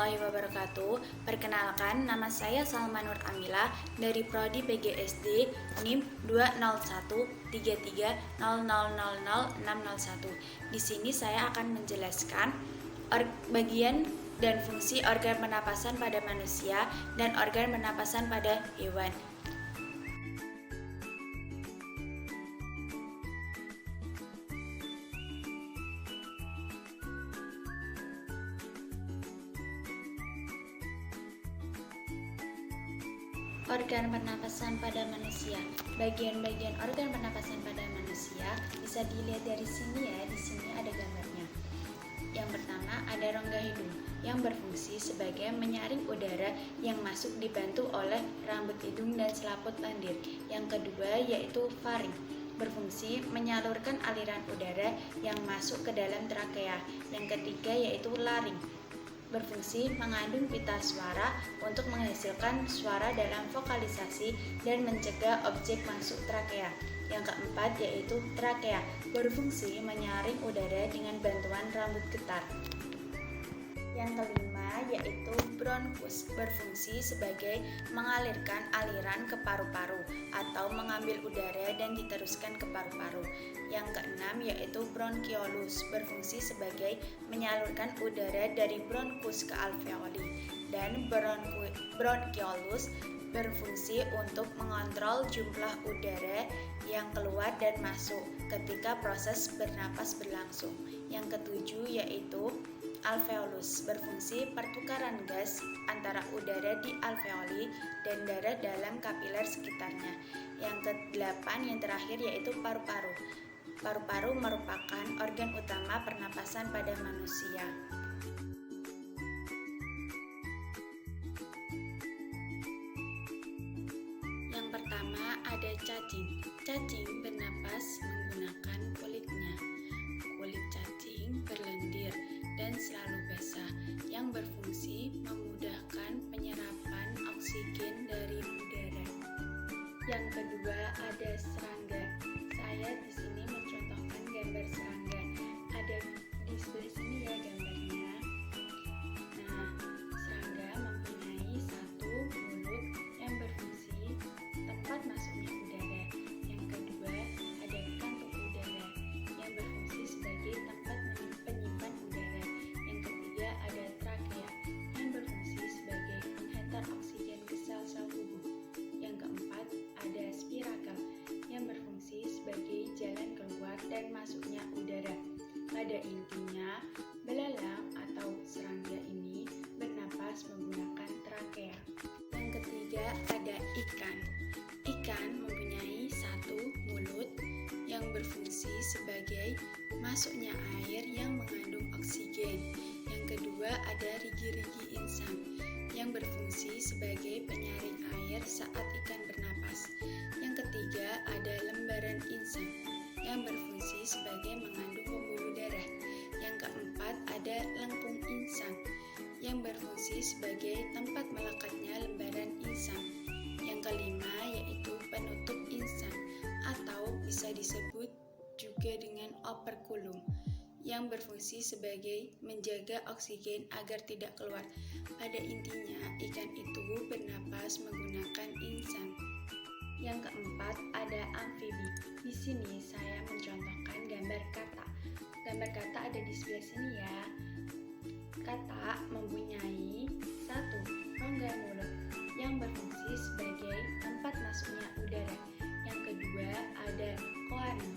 warahmatullahi wabarakatuh. Perkenalkan, nama saya Salma Nur Amila dari Prodi PGSD NIM 2013300000601. Di sini saya akan menjelaskan bagian dan fungsi organ pernapasan pada manusia dan organ pernapasan pada hewan. Organ pernapasan pada manusia. Bagian-bagian organ pernapasan pada manusia bisa dilihat dari sini ya. Di sini ada gambarnya. Yang pertama ada rongga hidung yang berfungsi sebagai menyaring udara yang masuk dibantu oleh rambut hidung dan selaput lendir. Yang kedua yaitu faring, berfungsi menyalurkan aliran udara yang masuk ke dalam trakea. Yang ketiga yaitu laring, berfungsi mengandung pita suara untuk menghasilkan suara dalam vokalisasi dan mencegah objek masuk trakea. Yang keempat yaitu trakea, berfungsi menyaring udara dengan bantuan rambut getar. Yang kelima yaitu bronkus, berfungsi sebagai mengalirkan aliran ke paru-paru atau mengambil udara dan diteruskan ke paru-paru. Yang keenam yaitu bronkiolus, berfungsi sebagai menyalurkan udara dari bronkus ke alveoli. Dan bronkiolus berfungsi untuk mengontrol jumlah udara yang keluar dan masuk ketika proses bernapas berlangsung. Yang ketujuh yaitu alveolus, berfungsi pertukaran gas antara udara di alveoli dan darah dalam kapiler sekitarnya. Yang kedelapan yang terakhir yaitu paru-paru. Paru-paru merupakan organ utama pernapasan pada manusia. Yang pertama ada cacing. Cacing bernapas menggunakan kulitnya. Kulit cacing berlendir dan selalu basah, yang berfungsi memudahkan penyerapan oksigen dari udara. Yang kedua ada serangga. Saya di sini mencontohkan gambar serangga. Ada di sebelah sini ya gambarnya. Nah, serangga mempunyai satu mulut yang berfungsi tempat masuknya udara. Yang kedua ada kantung udara yang berfungsi sebagai tempat penyimpan udara. Yang ketiga ada trakea yang berfungsi sebagai penghantar oksigen ke sel-sel tubuh. Yang keempat ada spirakel yang berfungsi sebagai jalan keluar dan masuknya udara. Pada intinya, belalang atau serangga ini bernapas menggunakan trakea. Yang ketiga ada ikan. Ikan mempunyai satu mulut yang berfungsi sebagai masuknya air yang mengandung oksigen. Yang kedua ada rigi-rigi insang yang berfungsi sebagai penyaring air saat ikan bernapas. Yang ketiga ada lembaran insang yang berfungsi sebagai mengandung pembuluh darah. Yang keempat ada lengkung insang yang berfungsi sebagai tempat melekatnya lembaran insang. Yang kelima yaitu penutup insang atau bisa disebut juga dengan operculum yang berfungsi sebagai menjaga oksigen agar tidak keluar. Pada intinya, ikan itu bernapas menggunakan insang. Yang keempat ada amfibi. Di sini saya mencontohkan gambar kata. Gambar kata ada di sebelah sini ya. Kata mempunyai satu rongga mulut yang berfungsi sebagai tempat masuknya udara. Yang kedua ada koana.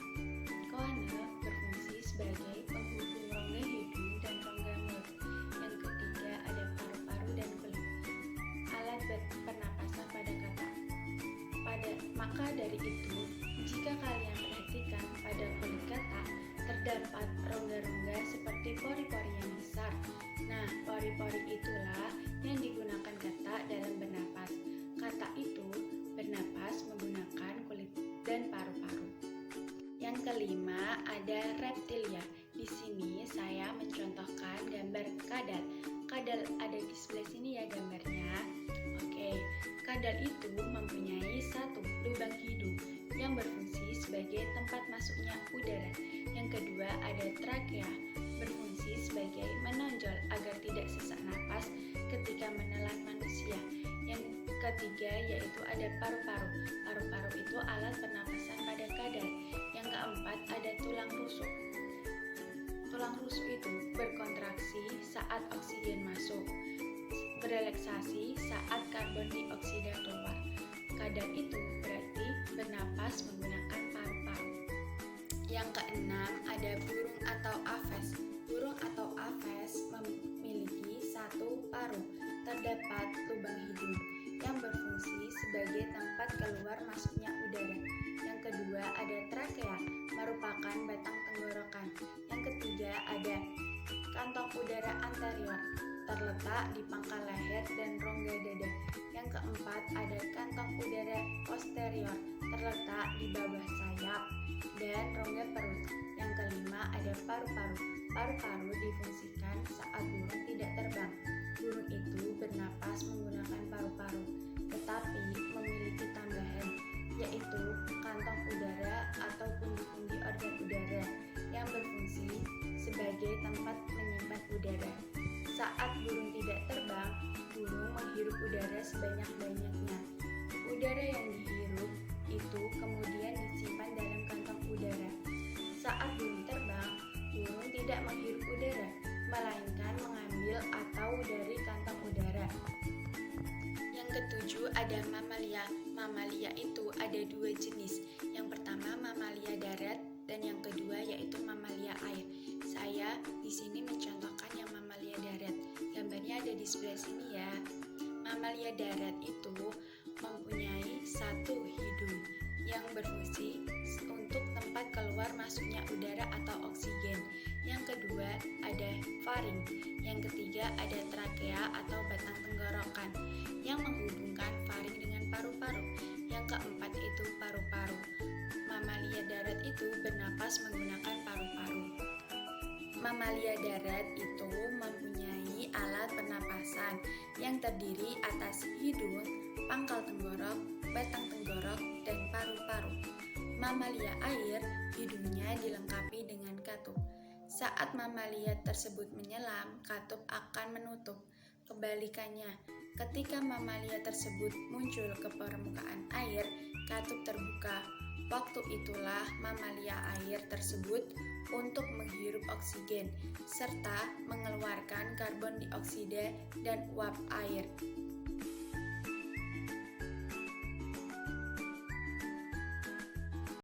Koana berfungsi sebagai penghubung rongga hidung dan rongga mulut. Yang ketiga ada paru-paru dan kulit. Alat pernapasan pada kata. Maka dari itu, jika kalian perhatikan pada kulit kata, terdapat rongga-rongga seperti pori-pori yang besar. Nah, pori-pori itulah yang digunakan kata dalam bernapas. Kata itu bernapas menggunakan kulit dan paru-paru. Yang kelima ada reptilia. Di sini saya mencontohkan gambar kadal. Kadal ada di sebelah sini ya gambarnya. Oke, kadal itu mempunyai satu lubang hidung yang berfungsi sebagai tempat masuknya udara. Yang kedua ada trakea, berfungsi sebagai menonjol agar tidak sesak napas ketika menelan manusia. Yang ketiga yaitu ada paru-paru. Paru-paru itu alat pernapasan pada kadal. Yang keempat ada tulang rusuk. Tulang rusuk itu berkontraksi saat oksigen masuk, berelaksasi saat karbon dioksida keluar. Kadal itu berarti bernapas menggunakan paru-paru. Yang keenam ada burung atau aves. Burung atau aves memiliki satu paru. Terdapat lubang hidung yang berfungsi sebagai tempat keluar masuknya udara. Yang kedua ada trakea, merupakan batang tenggorokan. Yang ketiga ada kantong udara anterior, terletak di pangkal leher dan rongga dada. Yang keempat ada kantong udara posterior, terletak di bawah sayap dan rongga perut. Yang kelima ada paru-paru. Paru-paru difungsikan saat burung tidak terbang. Burung itu bernapas menggunakan paru-paru, tetapi memiliki tambahan, yaitu kantong udara atau pundi-pundi organ udara yang berfungsi sebagai tempat menyimpan udara. Saat burung tidak terbang, burung menghirup udara sebanyak-banyaknya. Udara yang dihirup itu kemudian disimpan dalam kantong udara. Saat burung terbang, burung tidak menghirup udara, melainkan mengambil atau dari kantong udara. Yang ketujuh ada mamalia. Mamalia itu ada dua jenis. Yang pertama mamalia darat dan yang kedua yaitu mamalia air. Saya di sini mencontohkan yang mamalia darat. Gambarnya ada di sebelah sini ya. Mamalia darat itu mempunyai satu hidung yang berfungsi untuk tempat keluar masuknya udara atau oksigen. Yang kedua ada faring. Yang ketiga ada trakea atau batang tenggorokan yang menghubungkan faring dengan paru-paru. Yang keempat itu paru-paru. Mamalia darat itu bernapas menggunakan paru-paru. Mamalia darat itu mempunyai alat pernapasan yang terdiri atas hidung, pangkal tenggorok, batang tenggorok, dan paru-paru. Mamalia air, hidungnya dilengkapi dengan katup. Saat mamalia tersebut menyelam, katup akan menutup. Kebalikannya, ketika mamalia tersebut muncul ke permukaan air, katup terbuka. Waktu itulah mamalia air tersebut untuk menghirup oksigen serta mengeluarkan karbon dioksida dan uap air.